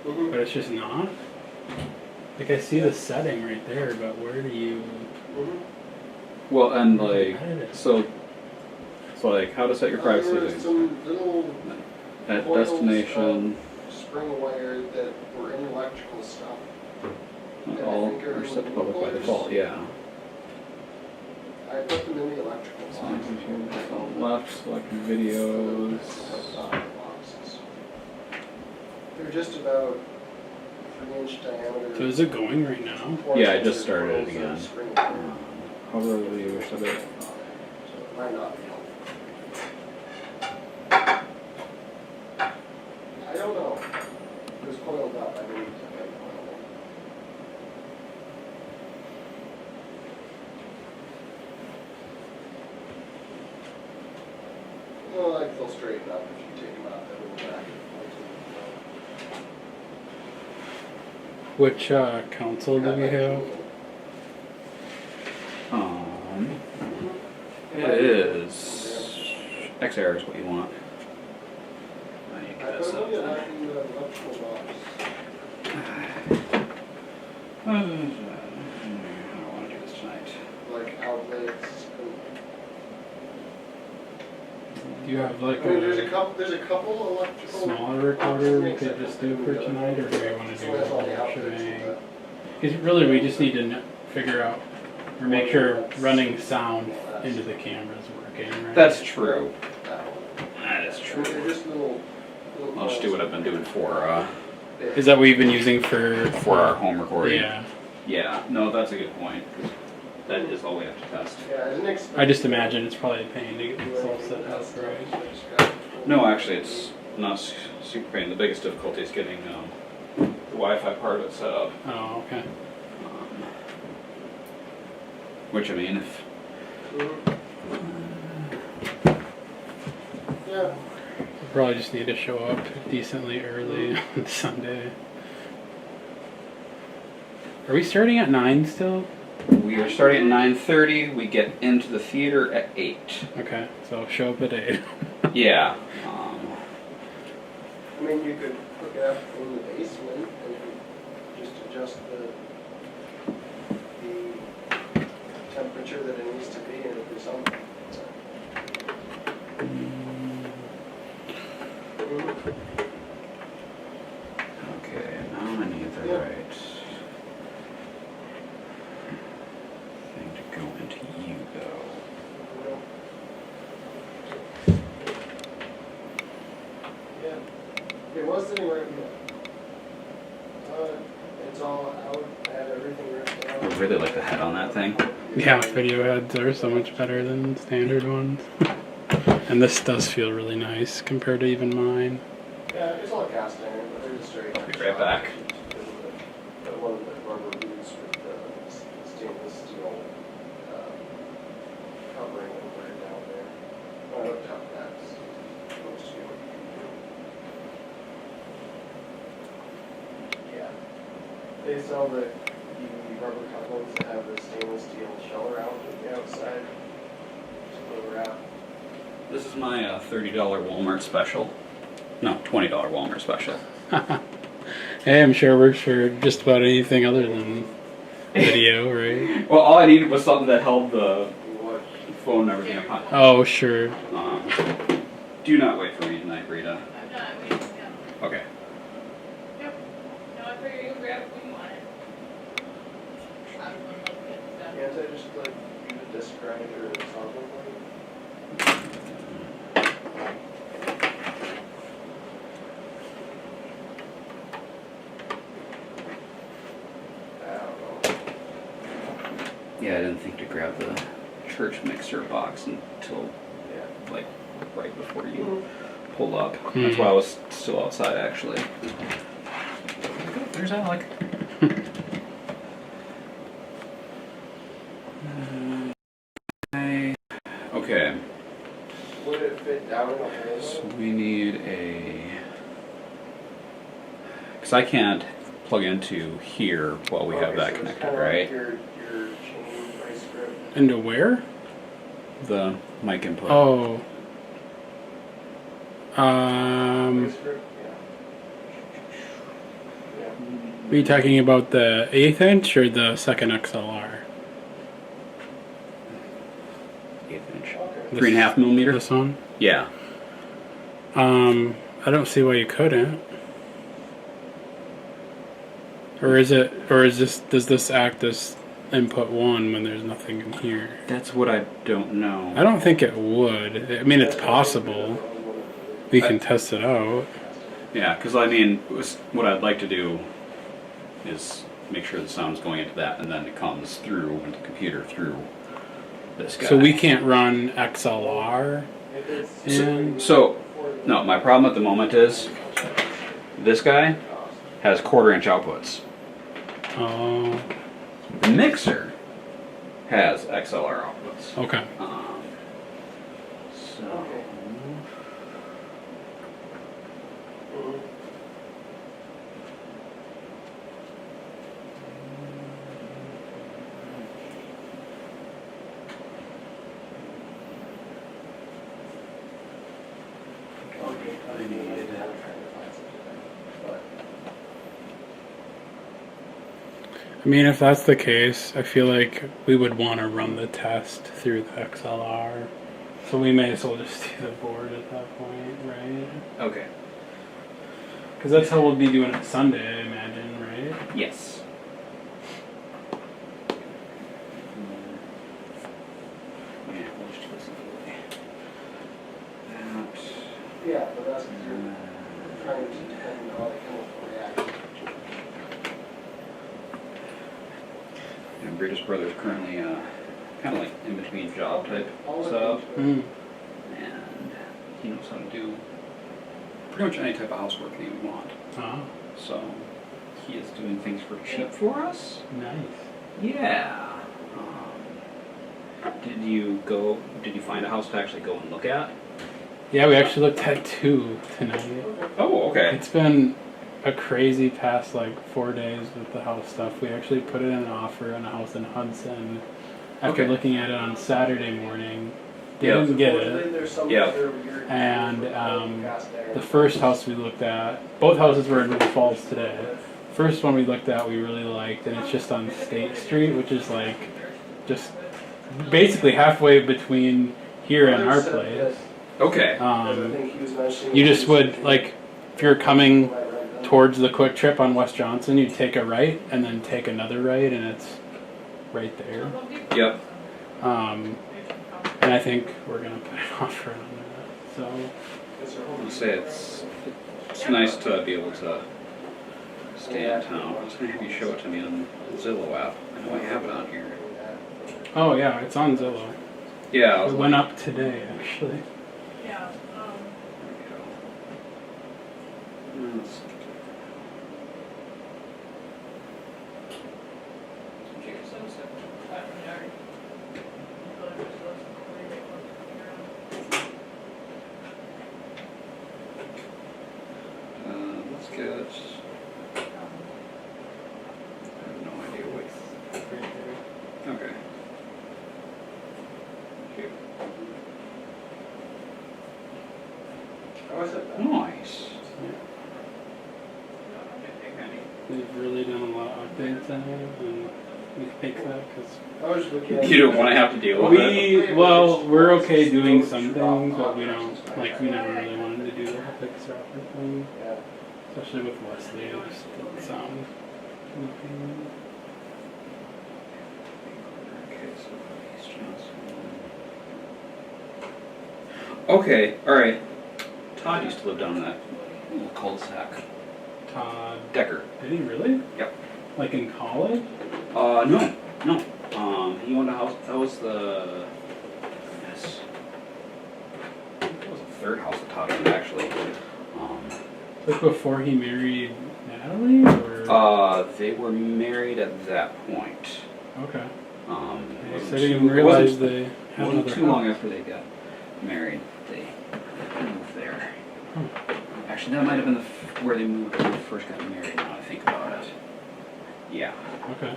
but it's just not. Like I see the setting right there, but where do you? Well, and like edit it? so like how to set your privacy There were settings some little at coils destination. of spring wire that were in electrical stuff. that I All think are set to public by loopholes. default. Yeah. I put them in the electrical box. Left, select videos. Boxes. They're just about 3-inch diameter. So is it going right now? Yeah, I just started it again. Spring wire. Hover over the other side. So it might not be helpful. I don't know. It was coiled up. I didn't get it coiled up. Well, like they'll straighten up if you take them out. That little bracket. Which console do we have? It is XR is what you want. I need to I get this put up. them in the electrical box. I don't want to do this tonight. Like outlets. Do you have like I mean, there's a a couple electrical. smaller recorder we could just do for tonight, or do we want to do the whole shebang? Because really, we just need to figure out or make sure running sound into the camera is working. Right? That's true. That is true. They're just little I'll just do what I've been doing for Is that what you've been using for our home recording. Yeah. Yeah. No, that's a good point. That is all we have to test. Yeah, I didn't expect. I just imagine it's probably a pain to get this all set up right. No, actually, it's not super pain. The biggest difficulty is getting the Wi-Fi part of it set up. Oh, okay. Which I mean, if Yeah. We probably just need to show up decently early on Sunday. Are we starting at 9 still? we are starting at 9:30, we get into the theater at 8. Okay, so show up at 8. Yeah. I mean, you could hook it up in the basement and just adjust the temperature that it needs to be in for something. Okay, now I need the right thing to go into Yugo. Yeah. It was sitting right here. It's all out. I had everything ripped out. I really like the head on that thing. Yeah, video heads are so much better than standard ones. And this does feel really nice compared to even mine. Yeah, it's all cast iron, but they're just straight. Be right back. The one with the rubber boots with the stainless steel covering over it down there. I looked up that's supposed to be what you can do. Yeah. They sell the rubber couplings that have the stainless steel shell around the outside. Just a little wrap. This is my $30 Walmart special. No, $20 Walmart special. Hey, I'm sure it works for just about anything other than video, right? Well, all I needed was something that held the phone and everything up. Oh, sure. Do not wait for me tonight, Rita. I'm not waiting, no. Okay. Yep. No, I figured you can grab it when you want it. I was gonna look at stuff. Can't I just like use a disc grinder or something? I don't know. Yeah, I didn't think to grab the church mixer box until Yeah. like right before you pulled up. That's why I was still outside actually. There's Alec. Okay. Would it fit down in a hole? So we need a. Because I can't plug into here while we have that connected, right? Your chain vice grip. Into where? The mic input. Oh. Vice grip, yeah. Are you talking about the 1/8 inch or the second XLR? 1/8 inch. Okay. 3.5 millimeter. This one? Yeah. I don't see why you couldn't. Or is does this act as input 1 when there's nothing in here? That's what I don't know. I don't think it would. I mean, it's possible. We can test it out. Yeah, because I mean, what I'd like to do is make sure the sound's going into that, and then it comes through into the computer through this guy. So we can't run XLR in. So, no, my problem at the moment is this guy has 1/4 inch outputs. Oh, The mixer has XLR outputs. okay. So, I mean, if that's the case, I feel like we would want to run the test through the XLR. So we may as well just do the board at that point, right? okay. Because that's how we'll be doing it Sunday, I imagine, right? Yes. Yeah, we'll just listen to that. Yeah, but that's because you're trying to depend on how the chemical reaction. And British Brothers currently kind of like in between job type setup, Mm. and he knows how to do pretty much any type of housework that you want. Ah, So he is doing things for cheap for us. nice. Yeah. Did you find a house to actually go and look at? Yeah, we actually looked at 2 tonight. Oh, okay. It's been a crazy past like 4 days with the house stuff. We actually put in an offer on a house in Hudson after Okay. looking at it on Saturday morning. Yeah. Didn't get it. Yeah. And the first house we looked at, both houses were in River Falls today. First one we looked at we really liked, and it's just on State Street, which is like just basically halfway between here and our place. Okay. You just would, like, if you're coming towards the Quick Trip on West Johnson, you take a right and then take another right, and it's right there. Yep. And I think we're gonna put an offer on that. So I'll say it's nice to be able to stay in town. I was gonna have you show it to me on the Zillow app. I know I have it on here. oh yeah, it's on Zillow. Yeah. I It was went like, up today actually. Yeah, there we go. Let's get. I have no idea what. Okay. Nice. They've really done a lot of updates on it, and we think that because You don't want to have to deal with it. we're okay doing some things, but we don't, like, we never really wanted to do the whole fixer upper thing, especially with Wesley. It just didn't sound. Okay, alright. Todd used to live down in that little cul-de-sac. Todd, Decker. did he really? Yep. Like in college? No. He owned a house. That was yes. I think that was the third house that Todd owned, actually. Like before he married Natalie, or? They were married at that point. Okay. It I wasn't didn't even too- realize it they had wasn't another too long house. after they got married. They moved there. Hmm. Actually, that might have been where they moved when they first got married. Now I think about it. Yeah. Okay.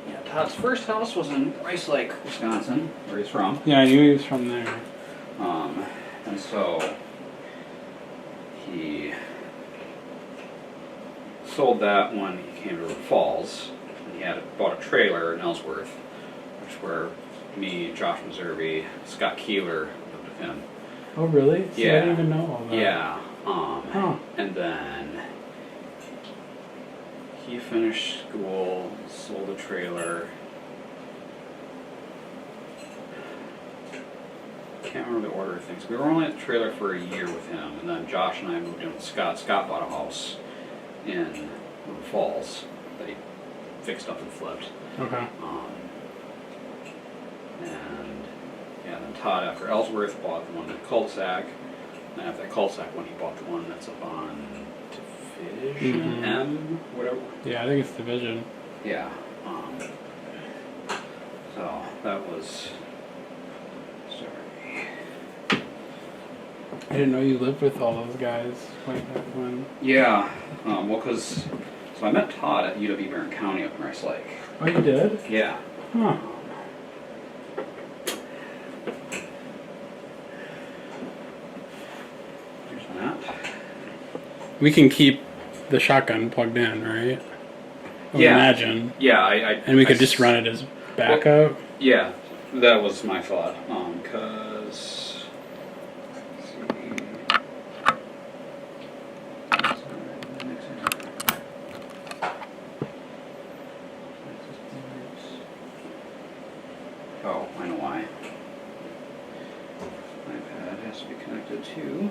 Yeah. Todd's first house was in Rice Lake, Wisconsin, where he's from. Yeah, I knew he was from there. And so he sold that when he came to River Falls, and he had bought a trailer in Ellsworth, which is where me, Josh Meservy, Scott Keeler lived with him. Oh, really? See, I Yeah. didn't even know all that. Yeah. Huh. And then he finished school, sold a trailer. Can't remember the order of things. We were only at the trailer for a year with him, and then Josh and I moved in with Scott. Scott bought a house in River Falls that he fixed up and flipped. Okay. And yeah, then Todd, after Ellsworth, bought the one in Cul-de-sac. And after that cul-de-sac one, he bought the one that's up on Division Mhm. M, whatever. Yeah, I think it's Division. Yeah. So that was. Sorry. I didn't know you lived with all those guys way back when. Yeah. Well, because so I met Todd at UW Barron County up in Rice Lake. Oh, you did? Yeah. Huh. There's that. We can keep the shotgun plugged in, right? I would Yeah. imagine. Yeah, And we could just run it as backup. Yeah, that was my thought. Cause let's see. Oh, I know why. iPad has to be connected to your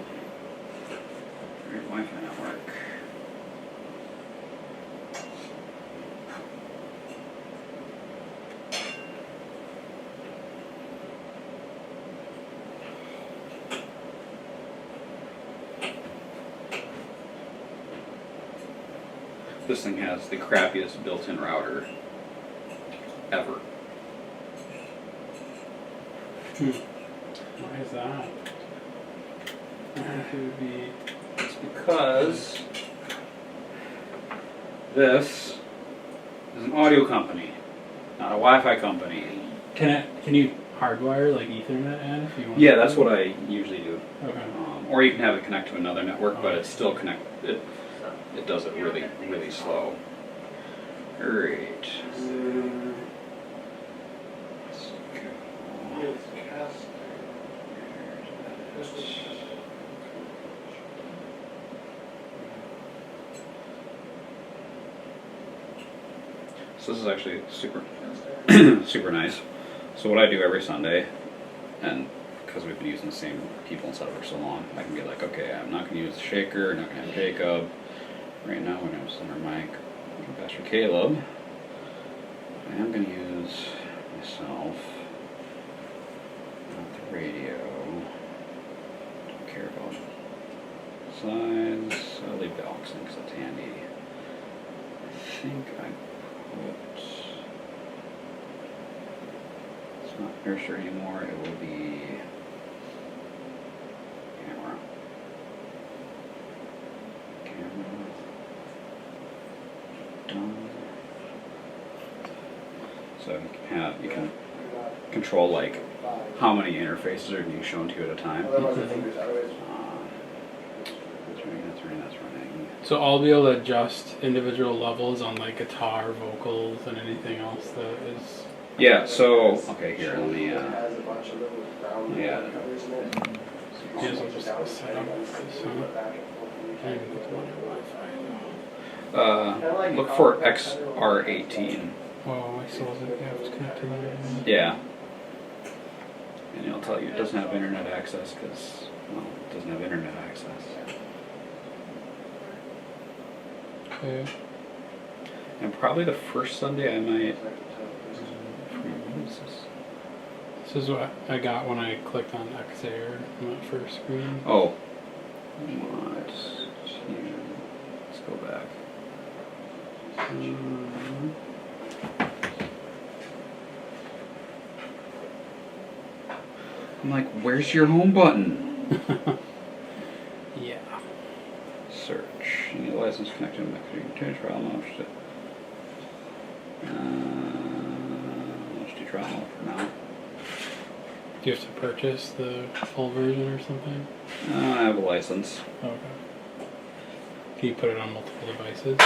Wi-Fi network. This thing has the crappiest built-in router ever. Why is that? I think it would be. It's because this is an audio company, not a Wi-Fi company. Can you hardwire like Ethernet in if you want? Yeah, that's what I usually do. Okay. Or you can have it connect to another network, but it's still it does it really, really slow. Alright. Let's go. It's cast. So this is actually super, super nice. So what I do every Sunday, and because we've been using the same people and stuff for so long, I can be like, okay, I'm not going to use the shaker, not going to have Jacob. Right now we're going to send our mic to Pastor Caleb. I am going to use myself, not the radio. Don't care about size. I'll leave the aux in because that's handy. I think I put, it's not nursery anymore, it will be camera. Done. So you can control like how many interfaces are being shown to you at a time. Otherwise, I think there's otherwise. That's running. So I'll be able to adjust individual levels on like guitar, vocals, and anything else that is. Yeah, so, okay, here, let me, It has a bunch of little round yeah. covers in it. Yeah, so just set up this, look for XR18. Oh, I saw that. Yeah, it's connected. Yeah. And it'll tell you it doesn't have internet access because, well, it doesn't have internet access. Okay. And probably the first Sunday I might. What is this? This is what I got when I clicked on Xair on that first screen. Oh. What? Let's go back. I'm like, where's your home button? Yeah. Search. You need a license connected to my trial mode. Let's do trial mode for now. Do you have to purchase the full version or something? I have a license. Okay. Can you put it on multiple devices?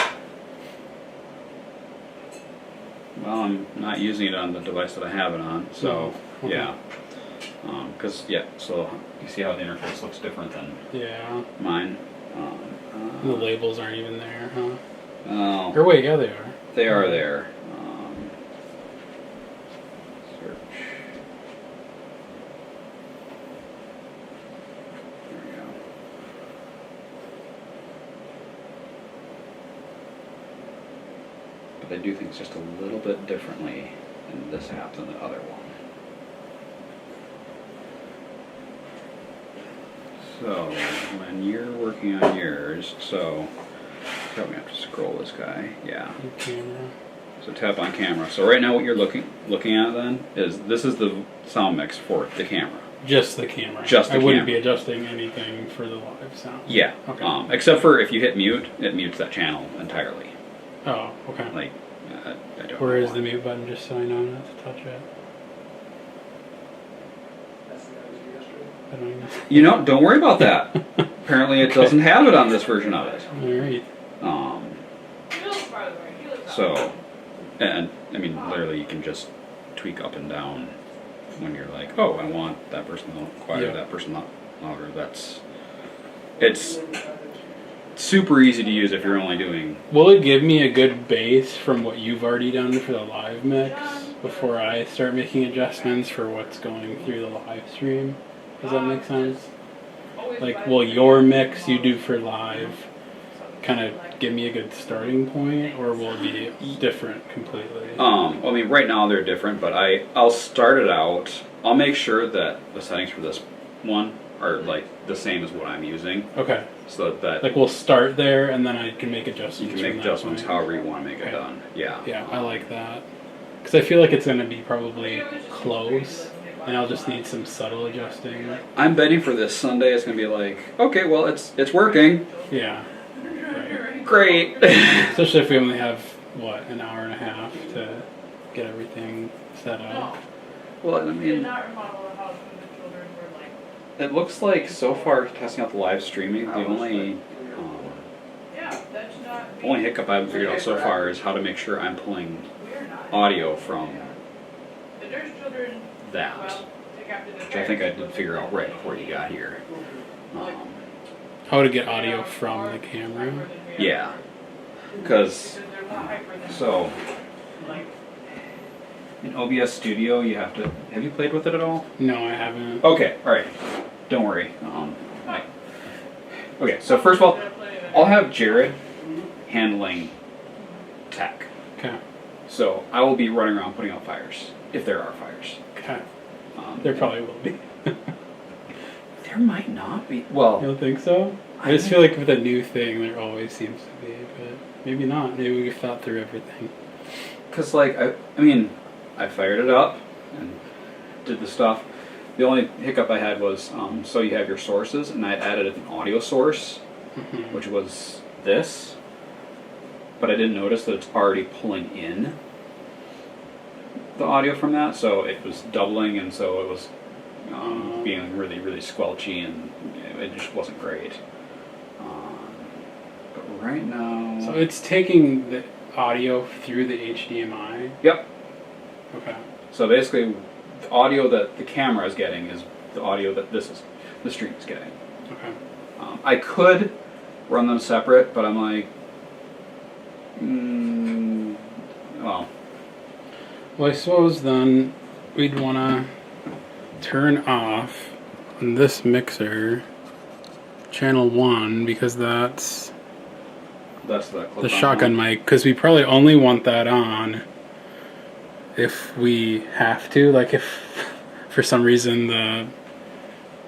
Well, I'm not using it on the device that I have it on, so Oh, okay. yeah. So you see how the interface looks different than Yeah. mine. The labels aren't even there, huh? Oh, Or wait, yeah, they are. they are there. Search. There we go. But they do things just a little bit differently in this app than the other one. So when you're working on yours, so probably have to scroll this guy. Yeah. Your camera. So tap on camera. So right now what you're looking at then is this is the sound mix for the camera. Just the camera. Just the I wouldn't camera. be adjusting anything for the live sound. Yeah. Okay. Except for if you hit mute, it mutes that channel entirely. Oh, okay. Like I don't. Where know is why. the mute button? Just so I know not to touch it. That's the guy who was here yesterday. I don't even. You know, don't worry about that. Apparently it doesn't have it on this version of it. All right. He lives farther away. He lives out. So, and I mean, literally, you can just tweak up and down when you're like, oh, I want that person quieter, Yeah. that person louder. It's super easy to use if you're only doing. Will it give me a good base from what you've already done for the live mix before I start making adjustments for what's going through the live stream? Does that make sense? Always Like, by will the- your mix you do for live kind of give me a good starting point, or will it be different completely? I mean, right now they're different, but I'll start it out. I'll make sure that the settings for this one are like the same as what I'm using, Okay. so that Like, we'll start there, and then I can make adjustments. you can make from that adjustments point. however you want to make it Okay. done. Yeah. Yeah, I like that. Because I feel like it's going to be probably close, and I'll just need some subtle adjusting. I'm betting for this Sunday it's gonna be like, okay, well it's working. Yeah. Right. Great. Especially if we only have, what, an hour and a half to get everything set up. Well, I We did mean, not remodel the house when the children were like, it looks like so far testing out the live streaming, the only yeah, that's not. only hiccup I haven't figured out so far is how to make sure I'm pulling We're not. audio from But there's children. that, Well, take after their which I think I parents. did figure out right before you got here. How to get audio from the camera. Yeah, because Because they're more hyper than. so Like, in OBS Studio you have to. Have you played with it at all? No, I haven't. Okay, all right. Don't worry. Okay, so first of all, I'll have Jared handling tech. Okay. So I will be running around putting out fires, if there are fires. Okay. There probably will be. There might not be. Well, You don't think so? I just feel like with a new thing, there always seems to be, but maybe not. Maybe we've thought through everything. because like I mean, I fired it up and did the stuff. The only hiccup I had was so you have your sources, and I added an audio source, which was this, but I didn't notice that it's already pulling in the audio from that, so it was doubling, and so it was being really, really squelchy, and it just wasn't great. But right now, So it's taking the audio through the HDMI. yep. Okay. So basically, the audio that the camera is getting is the audio that the stream is getting. Okay. I could run them separate, but I'm like, well, Well, I suppose then we'd want to turn off on this mixer channel 1 because that's that's the clip the on shotgun one. mic, because we probably only want that on if we have to, like if for some reason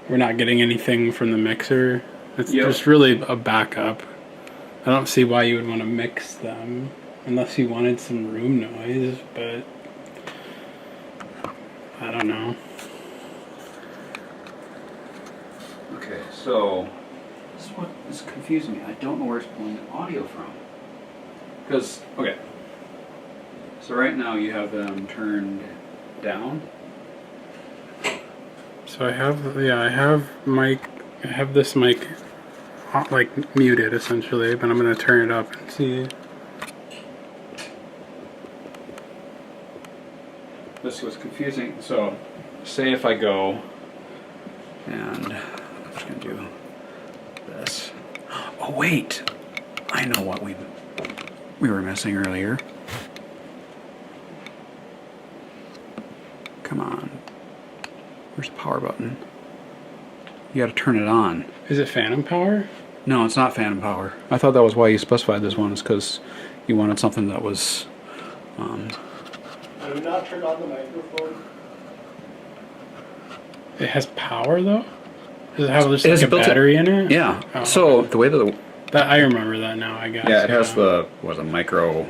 we're not getting anything from the mixer. It's Yep. just really a backup. I don't see why you would want to mix them unless you wanted some room noise, but I don't know. Okay, so this is what is confusing me. I don't know where it's pulling the audio from. Because, okay, so right now you have them turned down. So I have this mic like muted essentially, but I'm gonna turn it up and see. This was confusing. So, say if I go and I'm just gonna do this. Oh wait, I know what we were missing earlier. Come on, where's the power button? You got to turn it on. Is it phantom power? No, it's not phantom power. I thought that was why you specified this one, is because you wanted something that was. Have you not turned on the microphone? It has power though. Does it have just It like has a built-in- battery in it? Yeah. Oh, So the way that that I remember that now. I guess. it has the a micro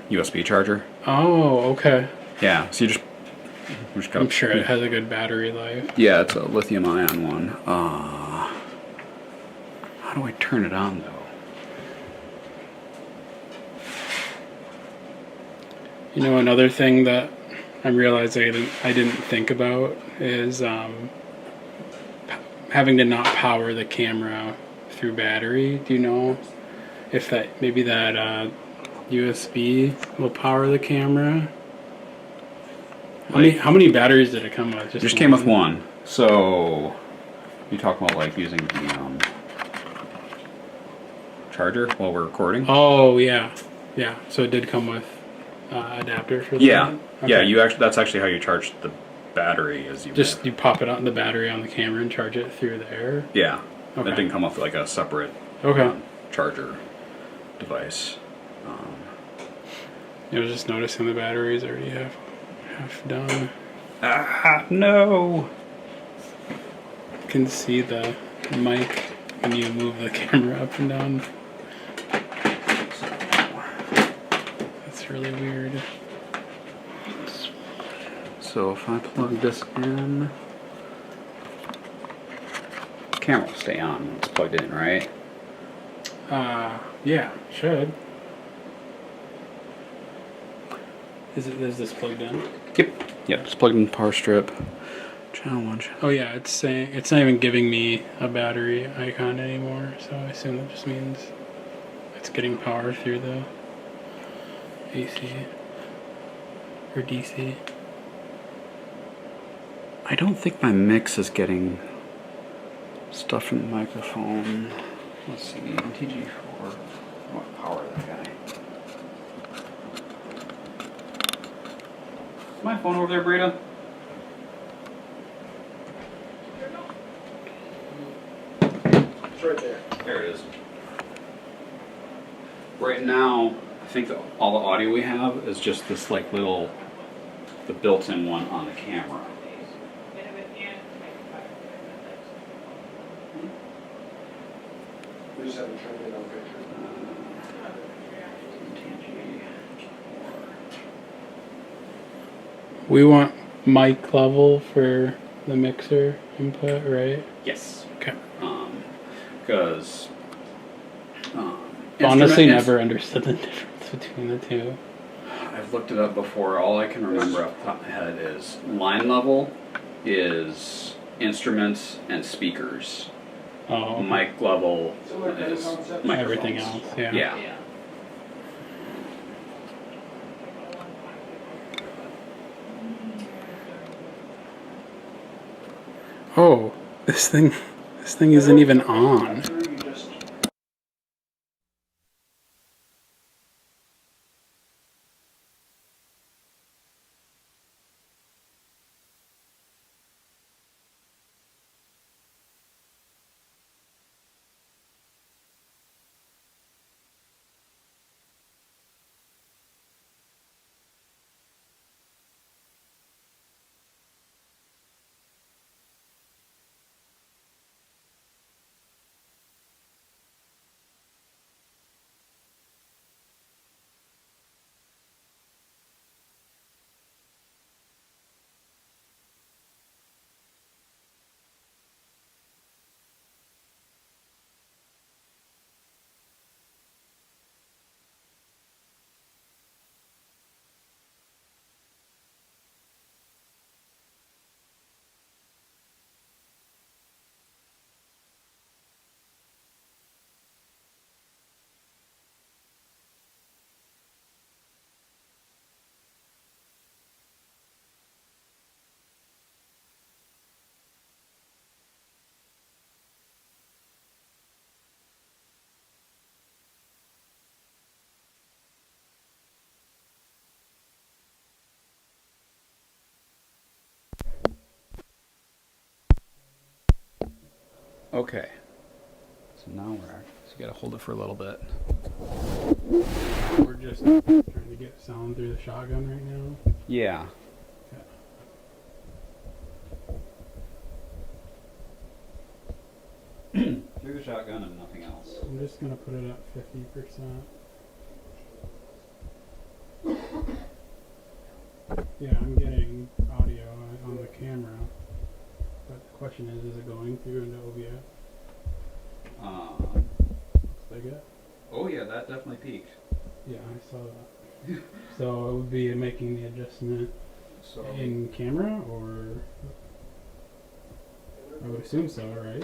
USB charger. Oh, okay. Yeah. So we just gotta, I'm sure it has a good battery life. Yeah, it's a lithium ion one. How do I turn it on though? You know, another thing that I'm realizing I didn't think about is having to not power the camera through battery. Do you know if that maybe that USB will power the camera? How many batteries did it come with? Just came with one. So you talking about like using the charger while we're recording? Oh yeah, yeah. So it did come with adapter for that. Yeah, yeah. Okay. That's actually how you charge the battery. Is You pop it on the battery on the camera and charge it through there. Yeah. Okay. It didn't come with like a separate Okay. charger device. I was just noticing the batteries already half done. No. You can see the mic when you move the camera up and down. That's really weird. So if I plug this in, the camera will stay on when it's plugged in, right? Yeah, should. Is this plugged in? Yep. Yep. It's plugged in power strip. Channel 1. Oh yeah, it's saying it's not even giving me a battery icon anymore, so I assume that just means it's getting power through the AC or DC. I don't think my mix is getting stuff from the microphone. Let's see, MTG4. What power that guy? Is my phone over there, Brita? It's right there. There it is. Right now, I think that all the audio we have is just this like little, the built-in one on the camera. We just haven't turned it on picture. We want mic level for the mixer input, right? Yes. Okay. Because Honestly, never understood the difference between the two. I've looked it up before. All I can remember off the top of my head is line level is instruments and speakers. Oh, Mic level Similar kind of is concept. microphones. everything else, yeah. Yeah. Oh, this thing isn't even on. You just Okay. So now so you gotta hold it for a little bit. We're just trying to get sound through the shotgun right now. Yeah. Through the shotgun and nothing else. I'm just gonna put it at 50%. Yeah, I'm getting audio on the camera, but the question is it going through into OBS? Looks like it. Oh yeah, that definitely peaked. Yeah, I saw that. So it would be making the adjustment So in camera, or I would assume so, right?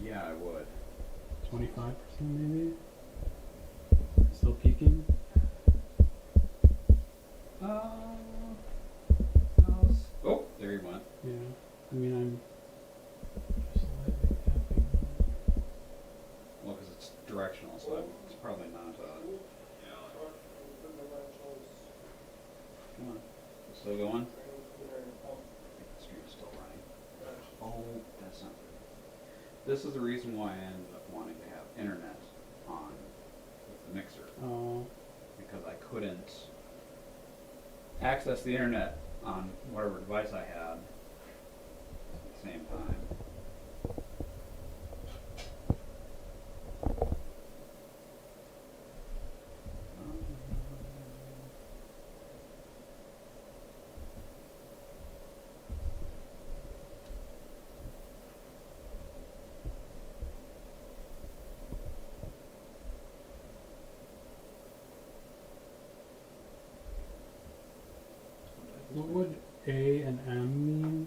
yeah, I would. 25% maybe? Still peaking? Oh, there he went. Yeah. I mean, I'm just slightly tapping. Well, because it's directional, so it's probably not. Come on. Still going? I think the stream's still running. Oh, that's not good. This is the reason why I ended up wanting to have internet on with the mixer. Oh, Because I couldn't access the internet on whatever device I had at the same time. what would A and M mean?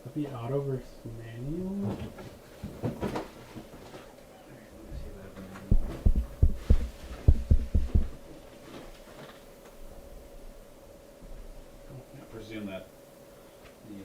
Would it be auto versus manual? I presume that the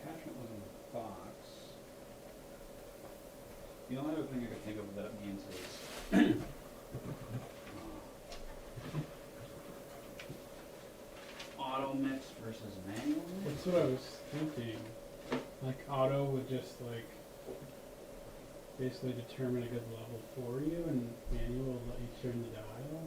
attachment was in the box. The only other thing I could think of that it means is auto mix versus manual mix. That's what I was thinking. Like auto would just like basically determine a good level for you, and manual will let you turn the dial.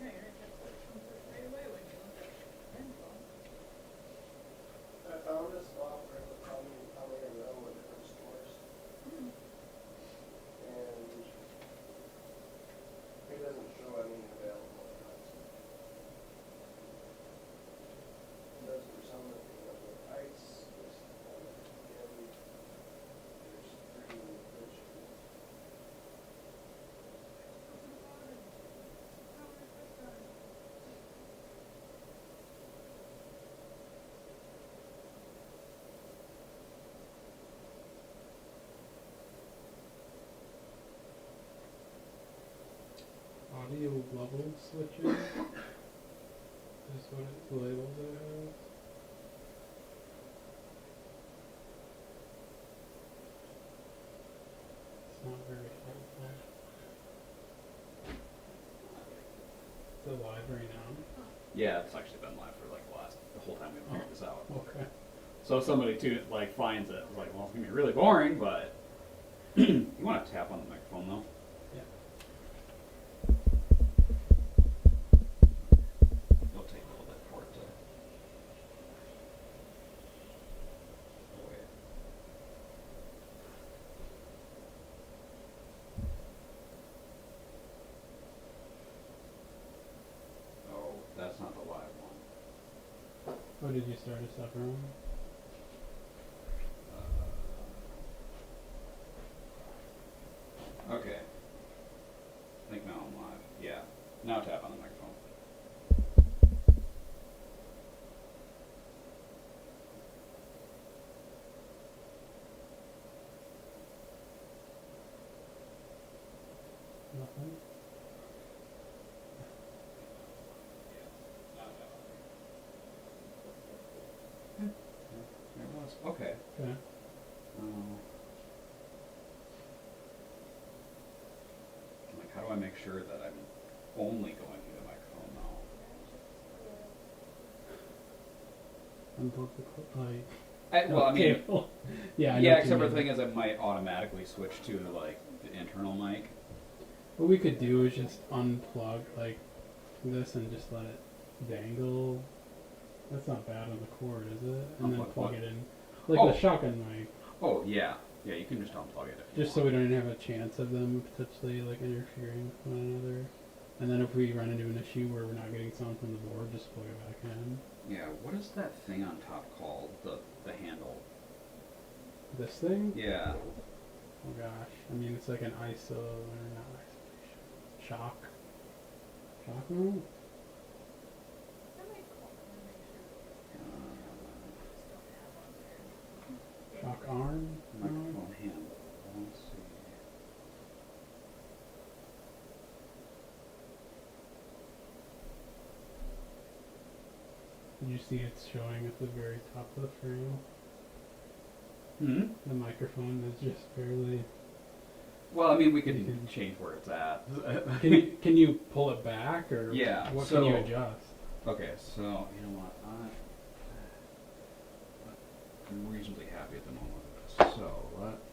Yeah, you're right, that's what comes up right away when you look at info. audio level switching. That's what it labels it as. It's not very helpful. Is it live right now? Yeah, it's actually been live for like the whole time we've figured this out. Okay. So if somebody too like finds it, it's like, well, it's gonna be really boring, but you want to tap on the microphone though. Yeah. It'll take a little bit for it to. Oh, wait. Oh, that's not the live one. Oh, did you start a separate one? Okay. I think now I'm live. Yeah. Now tap on the microphone. Nothing? Now tap on the microphone. There it was. Okay. Okay. Like, how do I make sure that I'm only going through the microphone now? Unplug the light. Well, I mean, cable. Yeah, I know yeah, what you except for mean. the thing is, it might automatically switch to like the internal mic. What we could do is just unplug like this and just let it dangle. That's not bad on the cord, is it? And then Unplug plug what? it in. Like Oh. the shotgun mic. Oh yeah, yeah. You can just unplug it. If you Just so want. we don't have a chance of them potentially like interfering with one another. And then if we run into an issue where we're not getting sound from the board, just plug it back in. Yeah. What is that thing on top called? The handle. This thing? Yeah. Oh gosh. I mean it's like an ISO or not isolation. Shock. Shock mount? Shock arm? mount? Microphone handle. Let's see. Did you see it's showing at the very top of the frame? Hmm. The microphone is just barely. Well, I mean, we You can can- change where it's at. Can you pull it back or Yeah, what so- can you adjust? Okay, so you know what? I'm reasonably happy at the moment with this. So let's